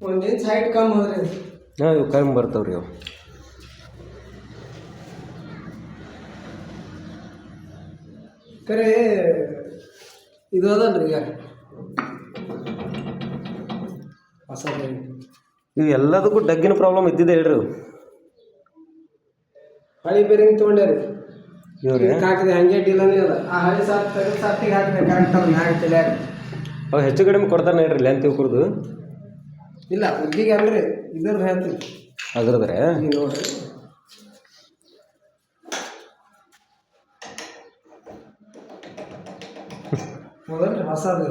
ಒಂದು inch height ಕಮ್ಮಿ ಹೋದ್ರಿ ಹಾಂ ಇವು ಕಮ್ಮಿ ಬರ್ತಾವ್ರಿ ಅವು ಕರೆ ಇದು ಅದಲ್ರಿ ಈಗ ಹೊಸ ಇವು ಎಲ್ಲದಕ್ಕೂ ಡಗ್ಗಿನ ಪ್ರಾಬ್ಲಮ್ ಇದ್ದಿದೆ ಹೇಳ್ರಿ ಇವು. ಹಳಿ ಬೇರಿಂಗ್ ತೊಗೊಂಡ್ಯಾರಿ ಇವ್ರಿ ಹಾಕಿದೆ ಹಂಗೆ ಡೀಲನೇ ಅದ ಆ ಹಳಿ ಸಾತ್ ತೆಗೆದು ಸಾತಿಗೆ ಹಾಕಿದೆ ಕರೆಕ್ಟ್ ಅದು ಮ್ಯಾಗ ತಲೆ ಅವು ಹೆಚ್ಚು ಕಡಿಮೆ ಕೊಡ್ತಾರೆ ಹೇಳ್ರಿ ಲೆಂತ್ ಇವ್ರದ್ದು ಇಲ್ಲ ಉದ್ದಿಗೆ ಅಲ್ರಿ ಇದ್ರದ್ದು ಹೇಳ್ತೀವಿ ಅದ್ರದ್ರೆ ಈಗ ನೋಡ್ರಿ ಹೌದಲ್ರಿ ಹೊಸದು